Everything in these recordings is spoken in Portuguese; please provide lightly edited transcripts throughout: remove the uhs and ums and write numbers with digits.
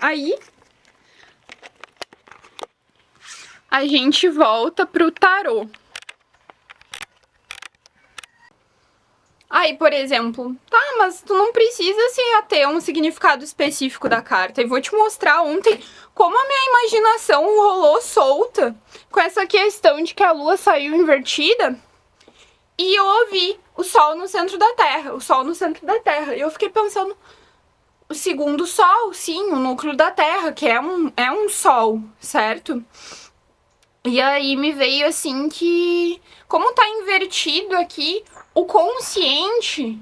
Aí a gente volta pro tarô. Aí, por exemplo, tá, mas tu não precisa se ater a um significado específico da carta. Eu vou te mostrar ontem como a minha imaginação rolou solta com essa questão de que a lua saiu invertida e eu ouvi o sol no centro da Terra, o sol no centro da Terra. E eu fiquei pensando, o segundo sol, sim, o núcleo da Terra, que é um sol, certo? E aí me veio assim que, como tá invertido aqui, o consciente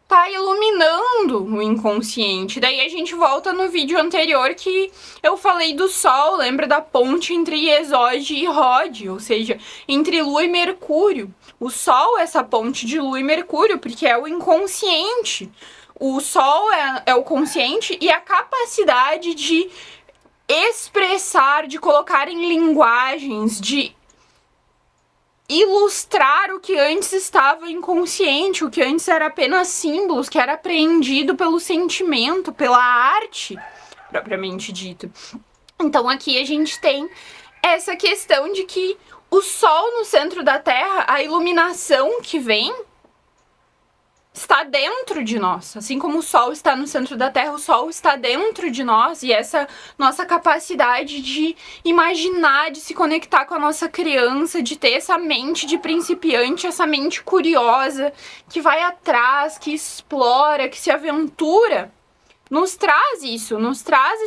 tá iluminando o inconsciente. Daí a gente volta no vídeo anterior que eu falei do Sol, lembra da ponte entre Iesode e Rod, ou seja, entre Lua e Mercúrio. O Sol é essa ponte de Lua e Mercúrio, porque é o inconsciente. O Sol é o consciente e a capacidade de expressar, de colocar em linguagens, de ilustrar o que antes estava inconsciente, o que antes era apenas símbolos, que era apreendido pelo sentimento, pela arte, propriamente dito. Então aqui a gente tem essa questão de que o Sol no centro da Terra, a iluminação que vem, está dentro de nós. Assim como o Sol está no centro da Terra, o Sol está dentro de nós. E essa nossa capacidade de imaginar, de se conectar com a nossa criança, de ter essa mente de principiante, essa mente curiosa, que vai atrás, que explora, que se aventura, nos traz isso, nos traz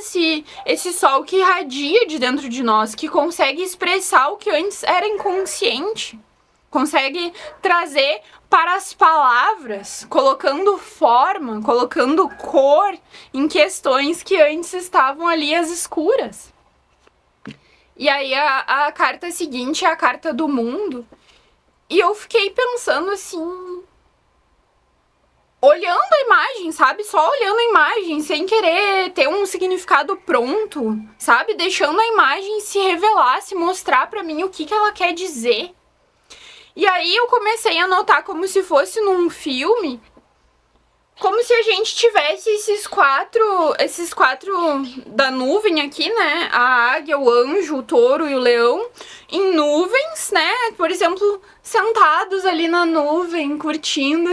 esse Sol que irradia de dentro de nós, que consegue expressar o que antes era inconsciente. Consegue trazer para as palavras, colocando forma, colocando cor em questões que antes estavam ali às escuras. E aí a carta seguinte é a carta do mundo. E eu fiquei pensando assim, olhando a imagem, sabe? Só olhando a imagem, sem querer ter um significado pronto, sabe? Deixando a imagem se revelar, se mostrar pra mim o que ela quer dizer. E aí eu comecei a notar como se fosse num filme, como se a gente tivesse esses quatro da nuvem aqui, né? A águia, o anjo, o touro e o leão, em nuvens, né? Por exemplo, sentados ali na nuvem, curtindo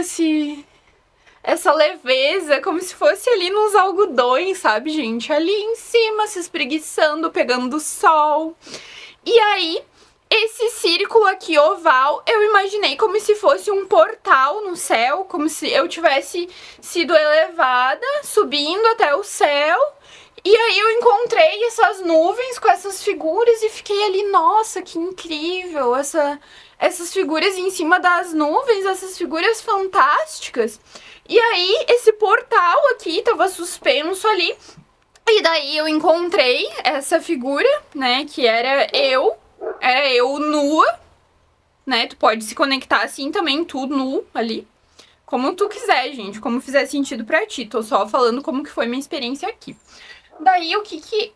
essa leveza, como se fosse ali nos algodões, sabe, gente? Ali em cima, se espreguiçando, pegando sol. E aí esse círculo aqui oval, eu imaginei como se fosse um portal no céu, como se eu tivesse sido elevada, subindo até o céu. E aí eu encontrei essas nuvens com essas figuras e fiquei ali, nossa, que incrível, essas figuras em cima das nuvens, essas figuras fantásticas. E aí esse portal aqui tava suspenso ali. E daí eu encontrei essa figura, né, que era eu nua, né? Tu pode se conectar assim também, tu nu ali. Como tu quiser, gente, como fizer sentido pra ti. Tô só falando como que foi minha experiência aqui. Daí o que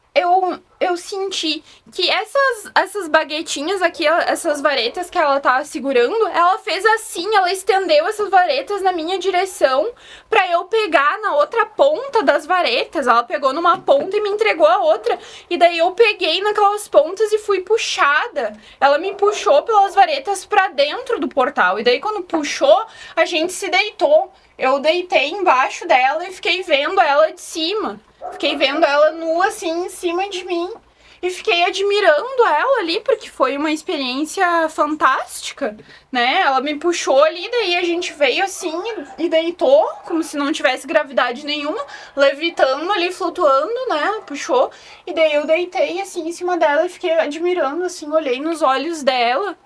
eu senti que essas baguetinhas aqui, essas varetas que ela tá segurando, ela fez assim, ela estendeu essas varetas na minha direção pra eu pegar na outra ponta das varetas. Ela pegou numa ponta e me entregou a outra. E daí eu peguei naquelas pontas e fui puxada. Ela me puxou pelas varetas pra dentro do portal. E daí quando puxou, a gente se deitou. Eu deitei embaixo dela e fiquei vendo ela de cima. Fiquei vendo ela nua, assim, em cima de mim. E fiquei admirando ela ali, porque foi uma experiência fantástica, né? Ela me puxou ali, daí a gente veio assim e deitou, como se não tivesse gravidade nenhuma, levitando ali, flutuando, né? Puxou. E daí eu deitei, assim, em cima dela e fiquei admirando, assim, olhei nos olhos dela.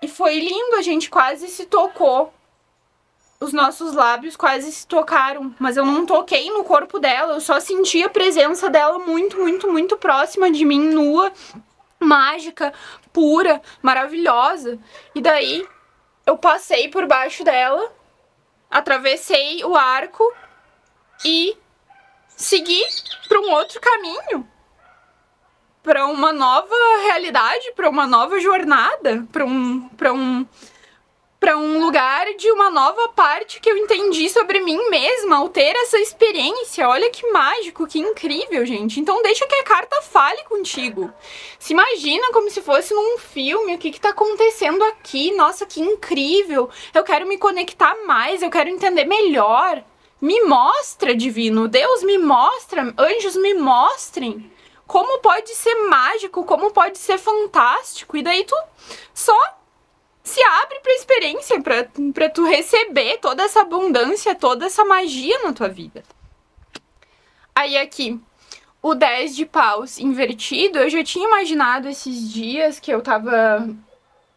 E foi lindo, a gente quase se tocou. Os nossos lábios quase se tocaram, mas eu não toquei no corpo dela, eu só senti a presença dela muito, muito, muito próxima de mim, nua, mágica, pura, maravilhosa. E daí eu passei por baixo dela, atravessei o arco e segui para um outro caminho, para uma nova realidade, para uma nova jornada, para para um lugar de uma nova parte que eu entendi sobre mim mesma ao ter essa experiência. Olha que mágico, que incrível, gente. Então deixa que a carta fale contigo. Se imagina como se fosse num filme, o que tá acontecendo aqui? Nossa, que incrível. Eu quero me conectar mais, eu quero entender melhor. Me mostra, divino. Deus, me mostra. Anjos, me mostrem. Como pode ser mágico, como pode ser fantástico. E daí tu só se abre pra experiência, pra tu receber toda essa abundância, toda essa magia na tua vida. Aí aqui, o 10 de paus invertido, eu já tinha imaginado esses dias que eu tava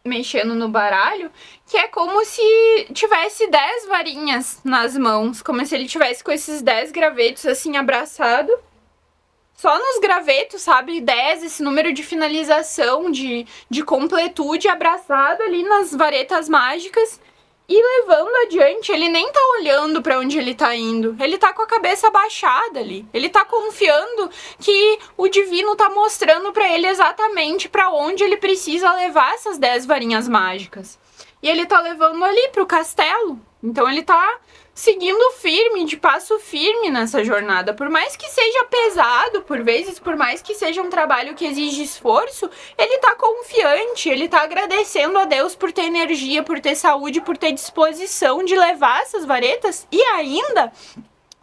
mexendo no baralho, que é como se tivesse 10 varinhas nas mãos, como se ele tivesse com esses 10 gravetos assim abraçado. Só nos gravetos, sabe, 10, esse número de finalização, de completude abraçado ali nas varetas mágicas e levando adiante. Ele nem tá olhando pra onde ele tá indo, ele tá com a cabeça baixada ali. Ele tá confiando que o divino tá mostrando pra ele exatamente pra onde ele precisa levar essas 10 varinhas mágicas. E ele tá levando ali pro castelo. Então ele tá seguindo firme, de passo firme nessa jornada. Por mais que seja pesado, por vezes, por mais que seja um trabalho que exige esforço, ele tá confiante, ele tá agradecendo a Deus por ter energia, por ter saúde, por ter disposição de levar essas varetas. E ainda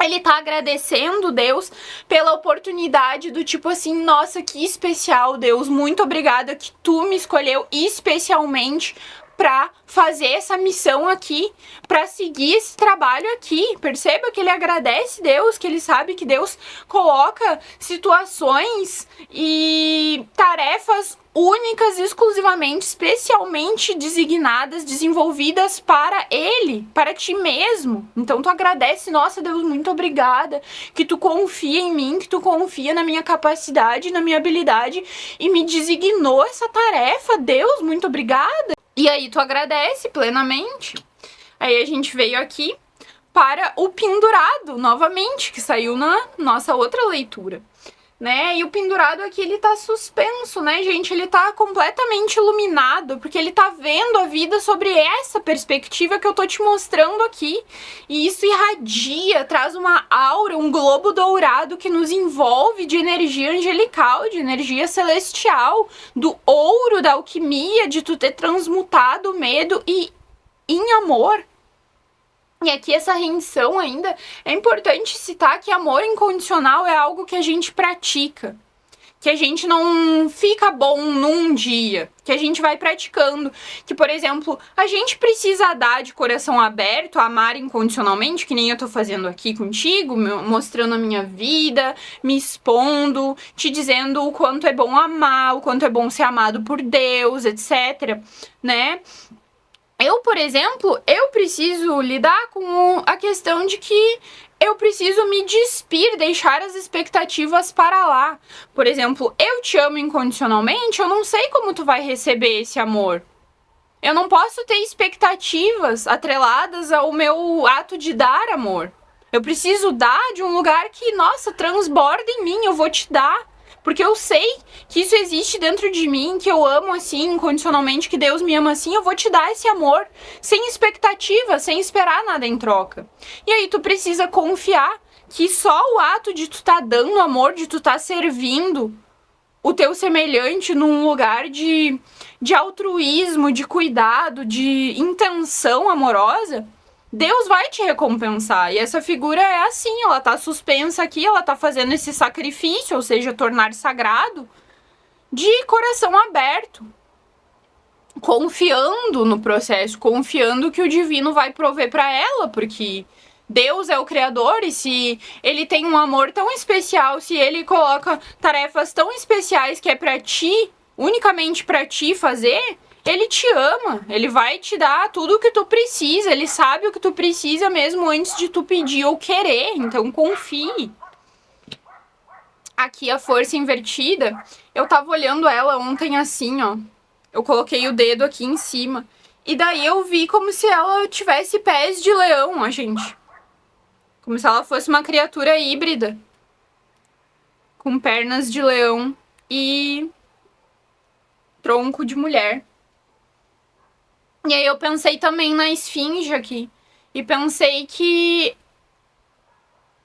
ele tá agradecendo Deus pela oportunidade do tipo assim, nossa, que especial, Deus, muito obrigada que tu me escolheu especialmente pra fazer essa missão aqui, pra seguir esse trabalho aqui. Perceba que ele agradece Deus, que ele sabe que Deus coloca situações e tarefas únicas, exclusivamente, especialmente designadas, desenvolvidas para ele, para ti mesmo. Então tu agradece, nossa Deus, muito obrigada, que tu confia em mim, que tu confia na minha capacidade, na minha habilidade e me designou essa tarefa. Deus, muito obrigada. E aí tu agradece plenamente. Aí a gente veio aqui para o pendurado, novamente, que saiu na nossa outra leitura, né? E o pendurado aqui, ele tá suspenso, né, gente? Ele tá completamente iluminado, porque ele tá vendo a vida sobre essa perspectiva que eu tô te mostrando aqui. E isso irradia, traz uma aura, um globo dourado que nos envolve de energia angelical, de energia celestial, do ouro, da alquimia, de tu ter transmutado o medo e em amor. E aqui essa rendição ainda, é importante citar que amor incondicional é algo que a gente pratica. Que a gente não fica bom num dia, que a gente vai praticando. Que, por exemplo, a gente precisa dar de coração aberto, amar incondicionalmente, que nem eu tô fazendo aqui contigo, mostrando a minha vida, me expondo, te dizendo o quanto é bom amar, o quanto é bom ser amado por Deus, etc, né? Eu, por exemplo, eu preciso lidar com a questão de que eu preciso me despir, deixar as expectativas para lá. Por exemplo, eu te amo incondicionalmente, eu não sei como tu vai receber esse amor. Eu não posso ter expectativas atreladas ao meu ato de dar amor. Eu preciso dar de um lugar que, nossa, transborda em mim, eu vou te dar. Porque eu sei que isso existe dentro de mim, que eu amo assim, incondicionalmente, que Deus me ama assim, eu vou te dar esse amor, sem expectativa, sem esperar nada em troca. E aí tu precisa confiar que só o ato de tu tá dando amor, de tu tá servindo o teu semelhante num lugar de altruísmo, de cuidado, de intenção amorosa, Deus vai te recompensar. E essa figura é assim, ela tá suspensa aqui, ela tá fazendo esse sacrifício, ou seja, tornar sagrado, de coração aberto, confiando no processo, confiando que o divino vai prover para ela, porque Deus é o criador e se ele tem um amor tão especial, se ele coloca tarefas tão especiais que é para ti, unicamente para ti fazer, ele te ama, ele vai te dar tudo o que tu precisa, ele sabe o que tu precisa mesmo antes de tu pedir ou querer, então confie. Aqui a força invertida, eu tava olhando ela ontem assim, ó, eu coloquei o dedo aqui em cima, e daí eu vi como se ela tivesse pés de leão, ó, gente. Como se ela fosse uma criatura híbrida, com pernas de leão e tronco de mulher. E aí eu pensei também na esfinge aqui. E pensei que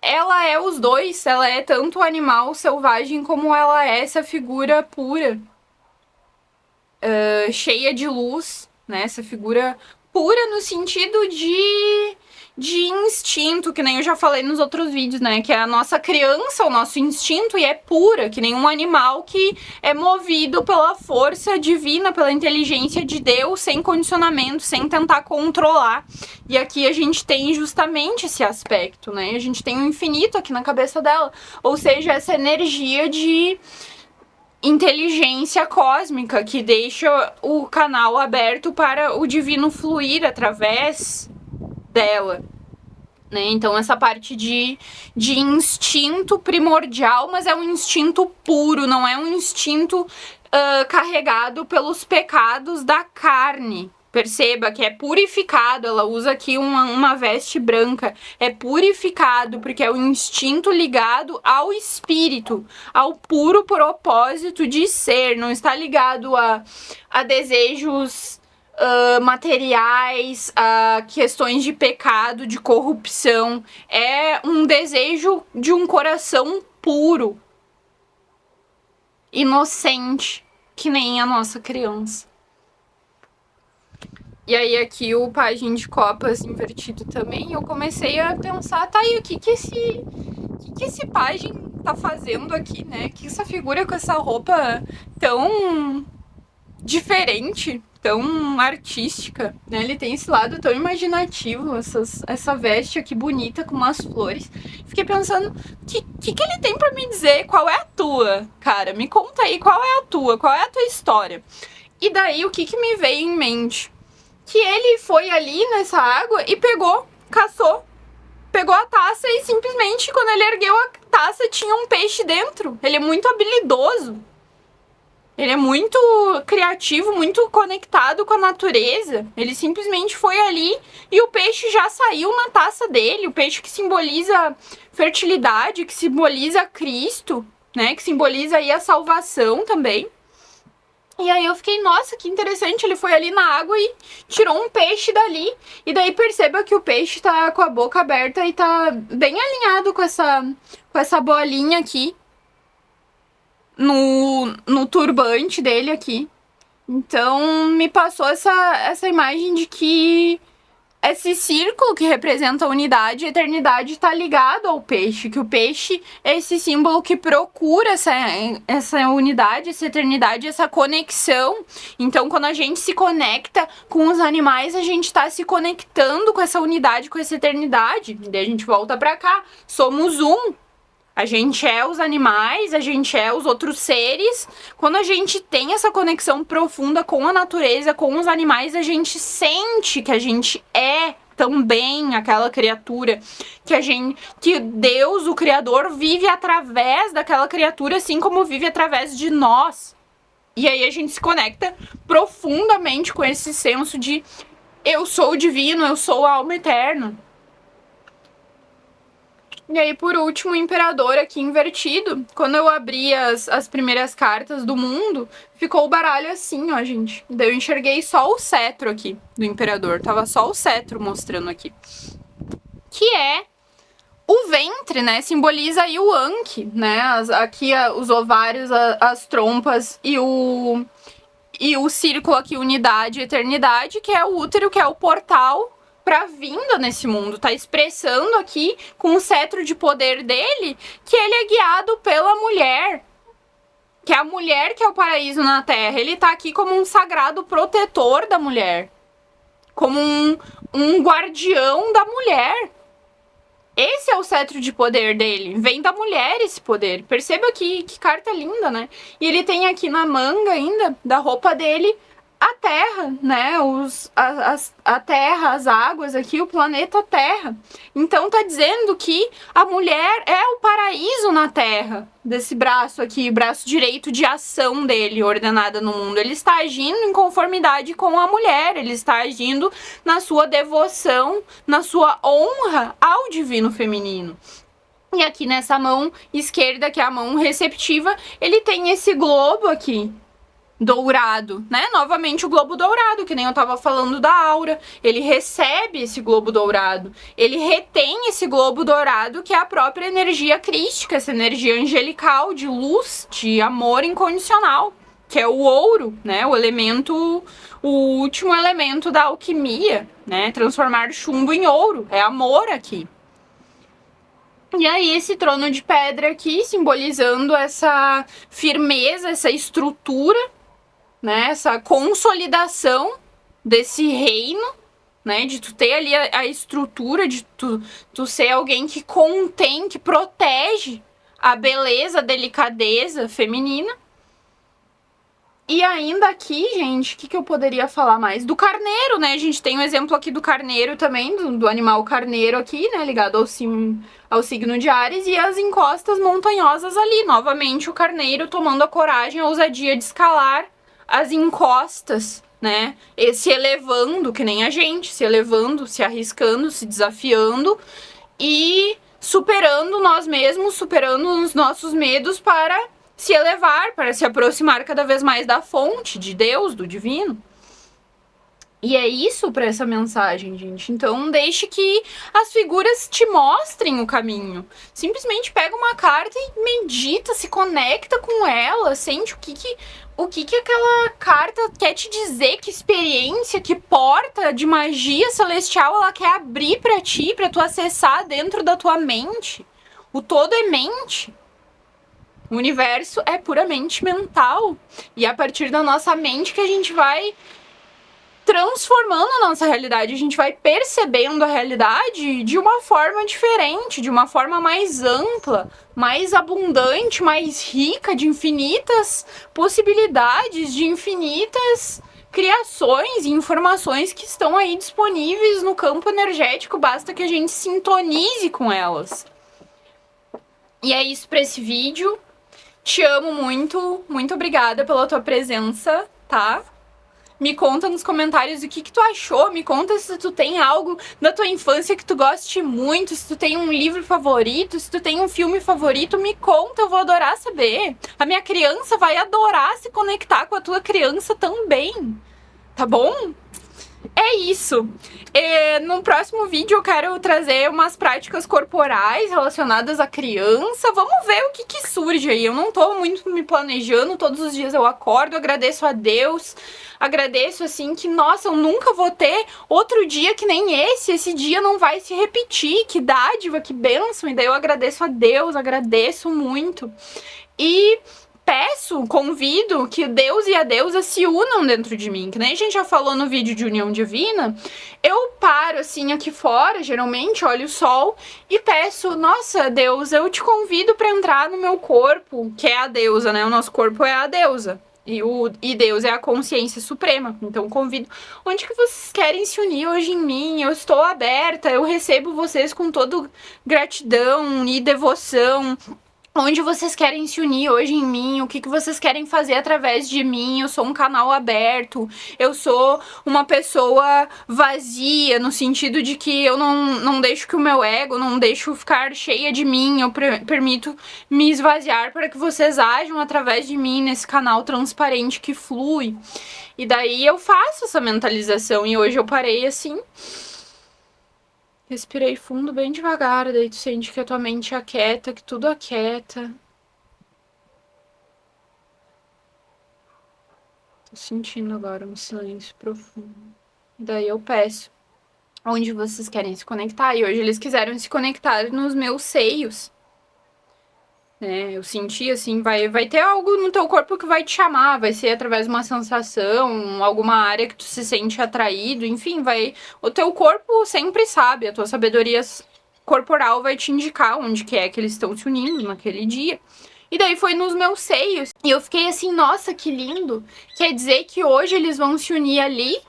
ela é os dois. Ela é tanto o animal selvagem como ela é essa figura pura. Cheia de luz, né? Essa figura pura no sentido de instinto, que nem eu já falei nos outros vídeos, né? Que é a nossa criança, o nosso instinto, e é pura, que nem um animal que é movido pela força divina, pela inteligência de Deus, sem condicionamento, sem tentar controlar. E aqui a gente tem justamente esse aspecto, né? A gente tem o infinito aqui na cabeça dela, ou seja, essa energia de inteligência cósmica que deixa o canal aberto para o divino fluir através dela, né? Então essa parte de instinto primordial, mas é um instinto puro, não é um instinto carregado pelos pecados da carne. Perceba que é purificado, ela usa aqui uma veste branca, é purificado porque é o instinto ligado ao espírito, ao puro propósito de ser, não está ligado a desejos materiais, a questões de pecado, de corrupção. É um desejo de um coração puro, inocente, que nem a nossa criança. E aí aqui o pajem de copas invertido também, eu comecei a pensar, tá aí, o que esse pajem tá fazendo aqui, né? Que essa figura com essa roupa tão diferente, tão artística, né? Ele tem esse lado tão imaginativo, essa veste aqui bonita com umas flores. Fiquei pensando, o que ele tem pra me dizer? Qual é a tua, cara? Me conta aí, qual é a tua história? E daí, o que me veio em mente? Que ele foi ali nessa água e caçou, pegou a taça e simplesmente quando ele ergueu a taça tinha um peixe dentro. Ele é muito habilidoso. Ele é muito criativo, muito conectado com a natureza. Ele simplesmente foi ali e o peixe já saiu na taça dele. O peixe que simboliza fertilidade, que simboliza Cristo, né? Que simboliza aí a salvação também. E aí eu fiquei, nossa, que interessante, ele foi ali na água e tirou um peixe dali. E daí perceba que o peixe tá com a boca aberta e tá bem alinhado com essa bolinha aqui no turbante dele aqui. Então me passou essa imagem de que esse círculo que representa a unidade e a eternidade está ligado ao peixe, que o peixe é esse símbolo que procura essa unidade, essa eternidade, essa conexão. Então, quando a gente se conecta com os animais, a gente está se conectando com essa unidade, com essa eternidade. E daí a gente volta para cá, somos um. A gente é os animais, a gente é os outros seres. Quando a gente tem essa conexão profunda com a natureza, com os animais, a gente sente que a gente é também aquela criatura, que Deus, o Criador, vive através daquela criatura, assim como vive através de nós. E aí a gente se conecta profundamente com esse senso de eu sou o divino, eu sou a alma eterna. E aí, por último, o imperador aqui invertido. Quando eu abri as primeiras cartas do mundo, ficou o baralho assim, ó, gente. Daí eu enxerguei só o cetro aqui do imperador. Tava só o cetro mostrando aqui. Que é o ventre, né? Simboliza aí o Anki, né? Aqui os ovários, as trompas e o círculo aqui, unidade e eternidade, que é o útero, que é o portal pra vinda nesse mundo, tá expressando aqui com o cetro de poder dele que ele é guiado pela mulher, que é a mulher que é o paraíso na terra. Ele tá aqui como um sagrado protetor da mulher, como um guardião da mulher. Esse é o cetro de poder dele, vem da mulher esse poder. Perceba que carta linda, né? E ele tem aqui na manga ainda, da roupa dele, a Terra, né? A Terra, as águas aqui, o planeta Terra. Então tá dizendo que a mulher é o paraíso na Terra, desse braço aqui, braço direito de ação dele, ordenada no mundo. Ele está agindo em conformidade com a mulher, ele está agindo na sua devoção, na sua honra ao divino feminino. E aqui nessa mão esquerda, que é a mão receptiva, ele tem esse globo aqui, dourado, né? Novamente o globo dourado, que nem eu tava falando da aura. Ele recebe esse globo dourado. Ele retém esse globo dourado, que é a própria energia crística, essa energia angelical, de luz, de amor incondicional, que é o ouro, né? O elemento, o último elemento da alquimia, né? Transformar chumbo em ouro. É amor aqui. E aí esse trono de pedra aqui, simbolizando essa firmeza, essa estrutura, né, essa consolidação desse reino, né, de tu ter ali a estrutura, de tu ser alguém que contém, que protege a beleza, a delicadeza feminina. E ainda aqui, gente, o que eu poderia falar mais? Do carneiro, né? A gente tem um exemplo aqui do carneiro também, do animal carneiro aqui, né? Ligado ao signo de Áries, e as encostas montanhosas ali. Novamente, o carneiro tomando a coragem, a ousadia de escalar as encostas, né? E se elevando, que nem a gente, se elevando, se arriscando, se desafiando e superando nós mesmos, superando os nossos medos para se elevar, para se aproximar cada vez mais da fonte, de Deus, do divino. E é isso para essa mensagem, gente. Então, deixe que as figuras te mostrem o caminho. Simplesmente pega uma carta e medita, se conecta com ela, sente o que aquela carta quer te dizer, que experiência, que porta de magia celestial ela quer abrir para ti, para tu acessar dentro da tua mente. O todo é mente. O universo é puramente mental. E é a partir da nossa mente que a gente vai transformando a nossa realidade, a gente vai percebendo a realidade de uma forma diferente, de uma forma mais ampla, mais abundante, mais rica, de infinitas possibilidades, de infinitas criações e informações que estão aí disponíveis no campo energético, basta que a gente sintonize com elas. E é isso para esse vídeo. Te amo muito, muito obrigada pela tua presença, tá? Me conta nos comentários o que tu achou, me conta se tu tem algo da tua infância que tu goste muito, se tu tem um livro favorito, se tu tem um filme favorito, me conta, eu vou adorar saber. A minha criança vai adorar se conectar com a tua criança também, tá bom? É isso. No próximo vídeo eu quero trazer umas práticas corporais relacionadas à criança. Vamos ver o que surge aí. Eu não tô muito me planejando. Todos os dias eu acordo, agradeço a Deus. Agradeço, assim, que, nossa, eu nunca vou ter outro dia que nem esse. Esse dia não vai se repetir. Que dádiva, que bênção. E daí eu agradeço a Deus, agradeço muito. E peço, convido que Deus e a deusa se unam dentro de mim, que nem a gente já falou no vídeo de união divina. Eu paro assim aqui fora, geralmente olho o sol e peço, nossa Deus, eu te convido para entrar no meu corpo, que é a deusa, né? O nosso corpo é a deusa. E Deus é a consciência suprema. Então convido, onde que vocês querem se unir hoje em mim? Eu estou aberta, eu recebo vocês com toda gratidão e devoção. Onde vocês querem se unir hoje em mim, o que vocês querem fazer através de mim. Eu sou um canal aberto, eu sou uma pessoa vazia, no sentido de que eu não deixo que o meu ego, não deixo ficar cheia de mim, eu permito me esvaziar para que vocês ajam através de mim nesse canal transparente que flui. E daí eu faço essa mentalização e hoje eu parei assim... Respirei fundo, bem devagar, daí tu sente que a tua mente aquieta, que tudo aquieta. Tô sentindo agora um silêncio profundo. Daí eu peço onde vocês querem se conectar. E hoje eles quiseram se conectar nos meus seios. Né? Eu senti assim, vai ter algo no teu corpo que vai te chamar, vai ser através de uma sensação, alguma área que tu se sente atraído, enfim, o teu corpo sempre sabe, a tua sabedoria corporal vai te indicar onde que é que eles estão se unindo naquele dia. E daí foi nos meus seios, e eu fiquei assim, nossa, que lindo, quer dizer que hoje eles vão se unir ali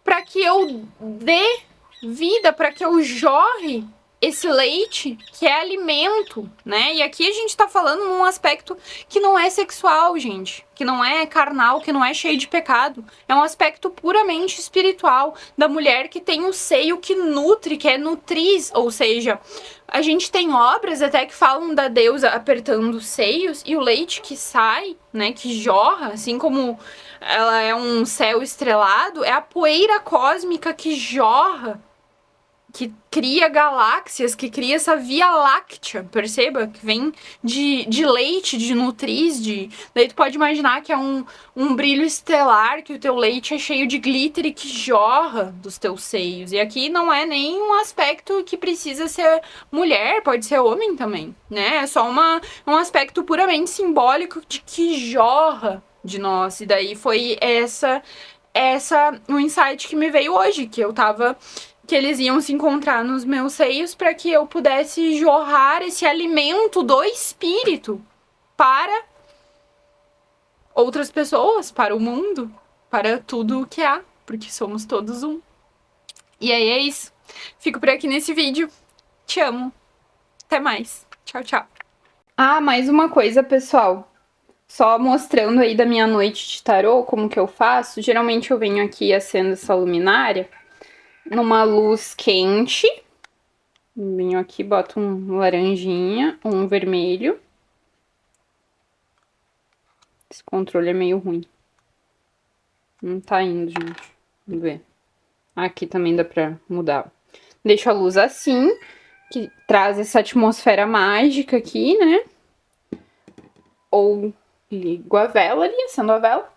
para que eu dê vida, para que eu jorre esse leite que é alimento, né? E aqui a gente tá falando num aspecto que não é sexual, gente, que não é carnal, que não é cheio de pecado. É um aspecto puramente espiritual da mulher que tem o seio que nutre, que é nutriz, ou seja, a gente tem obras até que falam da deusa apertando os seios e o leite que sai, né, que jorra, assim como ela é um céu estrelado, é a poeira cósmica que jorra, que cria galáxias, que cria essa Via Láctea, perceba? Que vem de leite, de nutriz, daí tu pode imaginar que é um brilho estelar, que o teu leite é cheio de glitter e que jorra dos teus seios. E aqui não é nem um aspecto que precisa ser mulher, pode ser homem também, né? É só um aspecto puramente simbólico de que jorra de nós. E daí foi um insight que me veio hoje, que eles iam se encontrar nos meus seios para que eu pudesse jorrar esse alimento do espírito para outras pessoas, para o mundo, para tudo o que há, porque somos todos um. E aí é isso. Fico por aqui nesse vídeo. Te amo. Até mais. Tchau, tchau. Ah, mais uma coisa, pessoal. Só mostrando aí da minha noite de tarô, como que eu faço. Geralmente eu venho aqui e acendo essa luminária numa luz quente. Venho aqui, boto um laranjinha, um vermelho. Esse controle é meio ruim. Não tá indo, gente. Vamos ver. Aqui também dá pra mudar. Deixo a luz assim, que traz essa atmosfera mágica aqui, né? Ou ligo a vela ali, acendo a vela.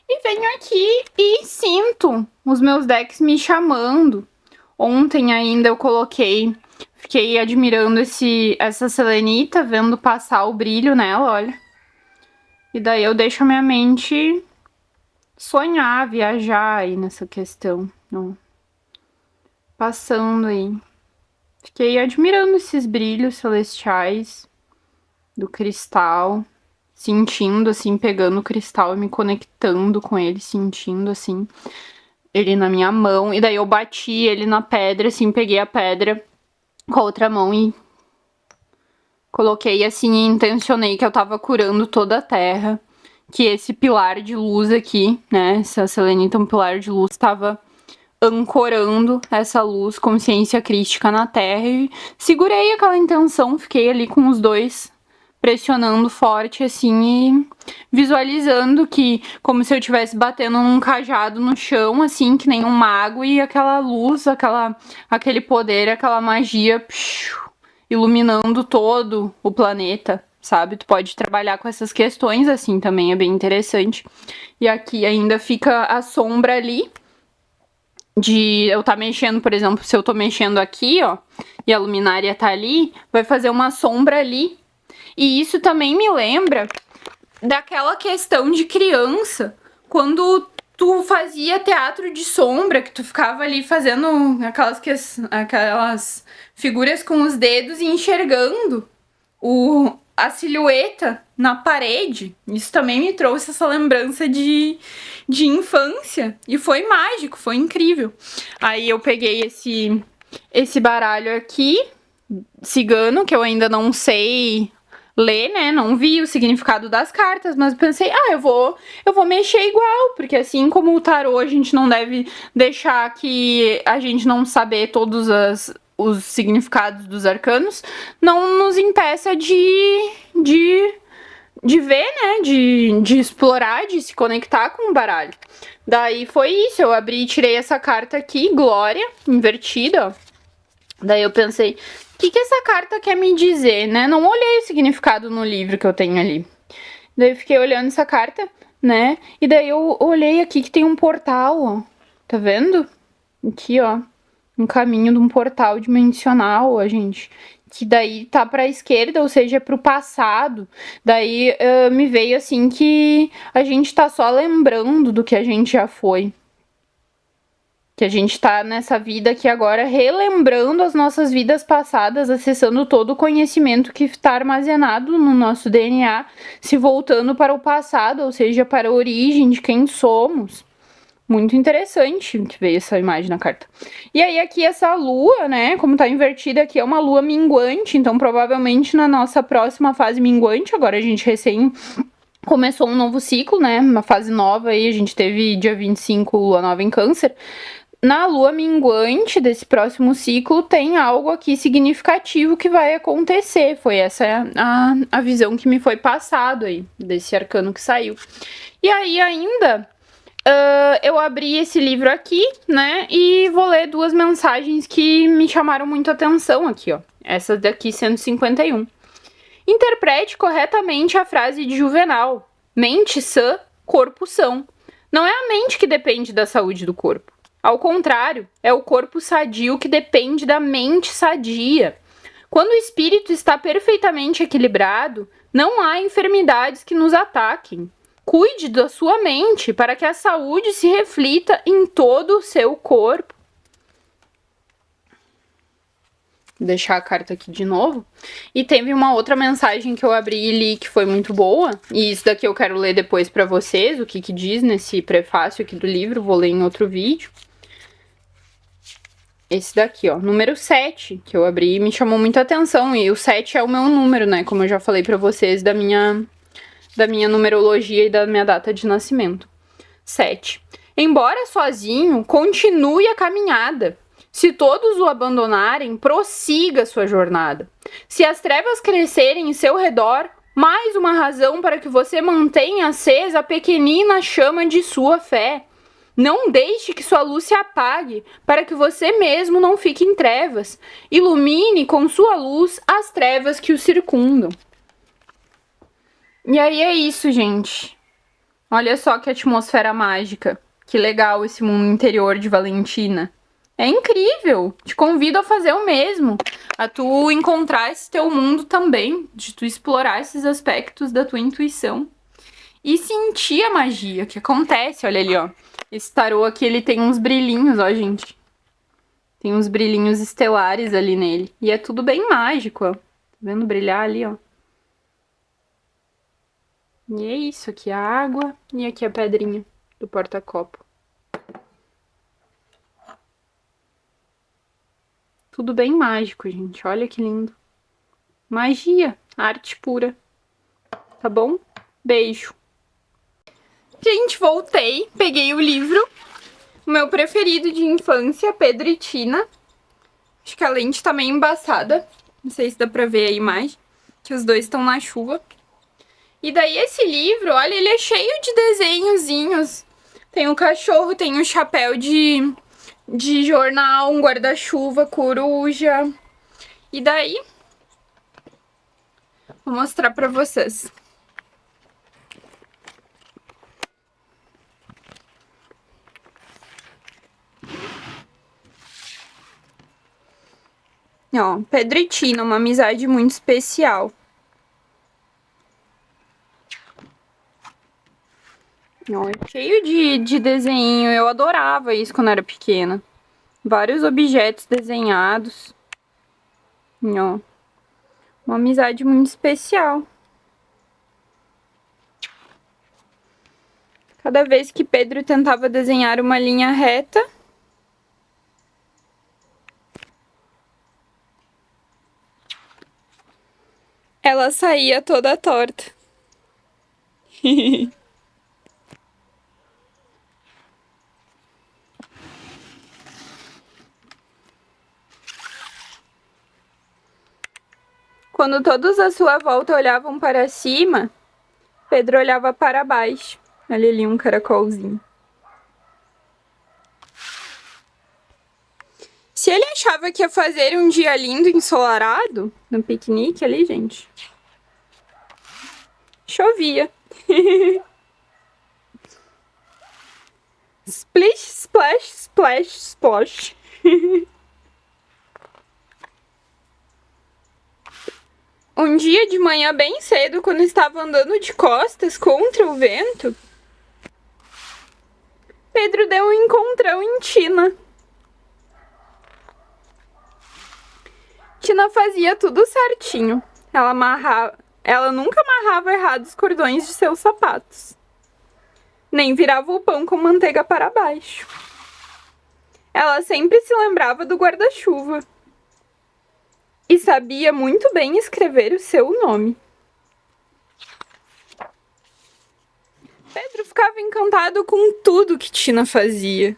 E venho aqui e sinto os meus decks me chamando. Ontem ainda eu fiquei admirando essa selenita, vendo passar o brilho nela, olha. E daí eu deixo a minha mente sonhar, viajar aí nessa questão. Ó. Passando aí. Fiquei admirando esses brilhos celestiais do cristal. Sentindo, assim, pegando o cristal e me conectando com ele, sentindo, assim, ele na minha mão. E daí eu bati ele na pedra, assim, peguei a pedra com a outra mão e coloquei, assim, e intencionei que eu tava curando toda a terra. Que esse pilar de luz aqui, né, essa selenita, um pilar de luz, tava ancorando essa luz, consciência crística na terra. E segurei aquela intenção, fiquei ali com os dois pressionando forte, assim, e visualizando que, como se eu estivesse batendo num cajado no chão, assim, que nem um mago, e aquela luz, aquele poder, aquela magia, iluminando todo o planeta, sabe? Tu pode trabalhar com essas questões, assim, também é bem interessante. E aqui ainda fica a sombra ali, de eu tá mexendo, por exemplo, se eu tô mexendo aqui, ó, e a luminária tá ali, vai fazer uma sombra ali. E isso também me lembra daquela questão de criança, quando tu fazia teatro de sombra, que tu ficava ali fazendo aquelas figuras com os dedos e enxergando a silhueta na parede. Isso também me trouxe essa lembrança de infância. E foi mágico, foi incrível. Aí eu peguei esse baralho aqui, cigano, que eu ainda não sei ler, né? Não vi o significado das cartas, mas pensei, eu vou mexer igual, porque assim como o tarô, a gente não deve deixar que a gente não saber todos os significados dos arcanos, não nos impeça de ver, né? De explorar, de se conectar com o baralho. Daí foi isso, eu abri e tirei essa carta aqui, Glória, invertida, ó. Daí eu pensei, o que essa carta quer me dizer, né? Não olhei o significado no livro que eu tenho ali. Daí eu fiquei olhando essa carta, né? E daí eu olhei aqui que tem um portal, ó. Tá vendo? Aqui, ó. Um caminho de um portal dimensional, ó, gente. Que daí tá pra esquerda, ou seja, pro passado. Daí me veio assim que a gente tá só lembrando do que a gente já foi. Que a gente tá nessa vida aqui agora relembrando as nossas vidas passadas, acessando todo o conhecimento que está armazenado no nosso DNA, se voltando para o passado, ou seja, para a origem de quem somos, Muito interessante que veio essa imagem na carta. E aí aqui essa lua, né, como tá invertida aqui, é uma lua minguante, então provavelmente na nossa próxima fase minguante, agora a gente recém começou um novo ciclo, né, uma fase nova aí, a gente teve dia 25 lua nova em câncer. Na lua minguante desse próximo ciclo tem algo aqui significativo que vai acontecer, foi essa a visão que me foi passado aí, desse arcano que saiu. E aí ainda... eu abri esse livro aqui, né, e vou ler duas mensagens que me chamaram muito atenção aqui, ó. Essa daqui, 151. Interprete corretamente a frase de Juvenal. Mente sã, corpo são. Não é a mente que depende da saúde do corpo. Ao contrário, é o corpo sadio que depende da mente sadia. Quando o espírito está perfeitamente equilibrado, não há enfermidades que nos ataquem. Cuide da sua mente para que a saúde se reflita em todo o seu corpo. Vou deixar a carta aqui de novo. E teve uma outra mensagem que eu abri e li que foi muito boa. E isso daqui eu quero ler depois para vocês, o que diz nesse prefácio aqui do livro. Vou ler em outro vídeo. Esse daqui, ó, número 7, que eu abri e me chamou muita atenção. E o 7 é o meu número, né, como eu já falei para vocês da minha numerologia e da minha data de nascimento. 7. Embora sozinho, continue a caminhada. Se todos o abandonarem, prossiga sua jornada. Se as trevas crescerem em seu redor, mais uma razão para que você mantenha acesa a pequenina chama de sua fé. Não deixe que sua luz se apague, para que você mesmo não fique em trevas. Ilumine com sua luz as trevas que o circundam. E aí é isso, gente. Olha só que atmosfera mágica. Que legal esse mundo interior de Valentina. É incrível. Te convido a fazer o mesmo. A tu encontrar esse teu mundo também. De tu explorar esses aspectos da tua intuição. E sentir a magia que acontece. Olha ali, ó. Esse tarô aqui, ele tem uns brilhinhos, ó, gente. Tem uns brilhinhos estelares ali nele. E é tudo bem mágico, ó. Tá vendo brilhar ali, ó? E é isso, aqui a água e aqui a pedrinha do porta-copo. Tudo bem mágico, gente. Olha que lindo. Magia, arte pura. Tá bom? Beijo. Gente, voltei. Peguei o livro. O meu preferido de infância, Pedro e Tina. Acho que a lente tá meio embaçada. Não sei se dá pra ver a imagem. Que os dois estão na chuva. E daí esse livro, olha, ele é cheio de desenhozinhos. Tem um cachorro, tem um chapéu de jornal, um guarda-chuva, coruja. E daí, vou mostrar pra vocês. Ó, Pedro e Tina, uma amizade muito especial. Ó, é cheio de desenho, eu adorava isso quando era pequena. Vários objetos desenhados. Ó, uma amizade muito especial. Cada vez que Pedro tentava desenhar uma linha reta, ela saía toda torta. Quando todos à sua volta olhavam para cima, Pedro olhava para baixo. Olha ali um caracolzinho. Se ele achava que ia fazer um dia lindo ensolarado, no piquenique ali, gente, chovia. Splish, splash, splash, splosh. Um dia de manhã bem cedo, quando estava andando de costas contra o vento, Pedro deu um encontrão em Tina. Tina fazia tudo certinho. Ela nunca amarrava errado os cordões de seus sapatos. nem virava o pão com manteiga para baixo. Ela sempre se lembrava do guarda-chuva e sabia muito bem escrever o seu nome. Pedro ficava encantado com tudo que Tina fazia.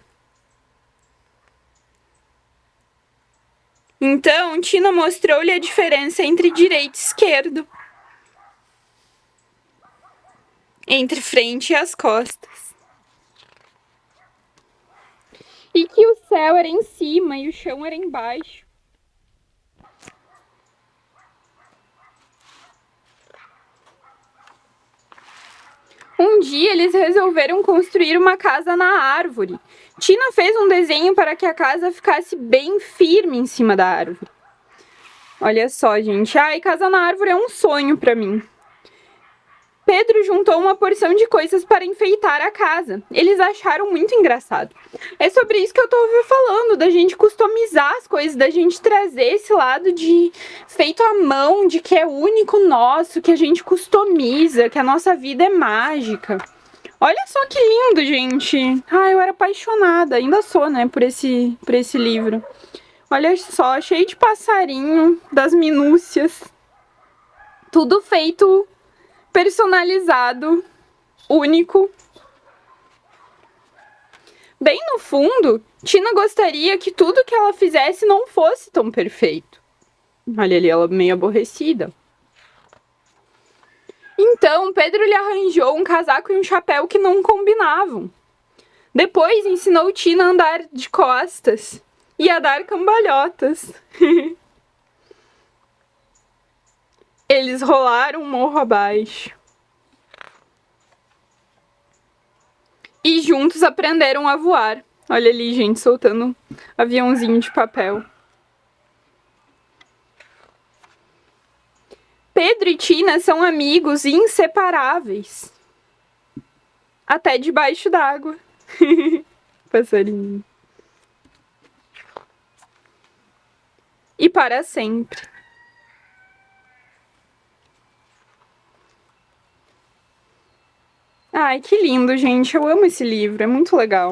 Então, Tina mostrou-lhe a diferença entre direito e esquerdo, entre frente e as costas, e que o céu era em cima e o chão era embaixo. Um dia eles resolveram construir uma casa na árvore. Tina fez um desenho para que a casa ficasse bem firme em cima da árvore. Olha só, gente. Ai, casa na árvore é um sonho para mim. Pedro juntou uma porção de coisas para enfeitar a casa. Eles acharam muito engraçado. É sobre isso que eu tô falando, da gente customizar as coisas, da gente trazer esse lado de feito à mão, de que é único nosso, que a gente customiza, que a nossa vida é mágica. Olha só que lindo, gente. Ah, eu era apaixonada, ainda sou, né, por esse livro. Olha só, cheio de passarinho, das minúcias. Tudo feito personalizado, único. Bem no fundo, Tina gostaria que tudo que ela fizesse não fosse tão perfeito. Olha ali, ela meio aborrecida. Então, Pedro lhe arranjou um casaco e um chapéu que não combinavam. Depois ensinou Tina a andar de costas e a dar cambalhotas. Eles rolaram morro abaixo. E juntos aprenderam a voar. Olha ali, gente, soltando um aviãozinho de papel. Pedro e Tina são amigos inseparáveis. Até debaixo d'água. Passarinho. E para sempre. Ai, que lindo, gente. Eu amo esse livro, é muito legal.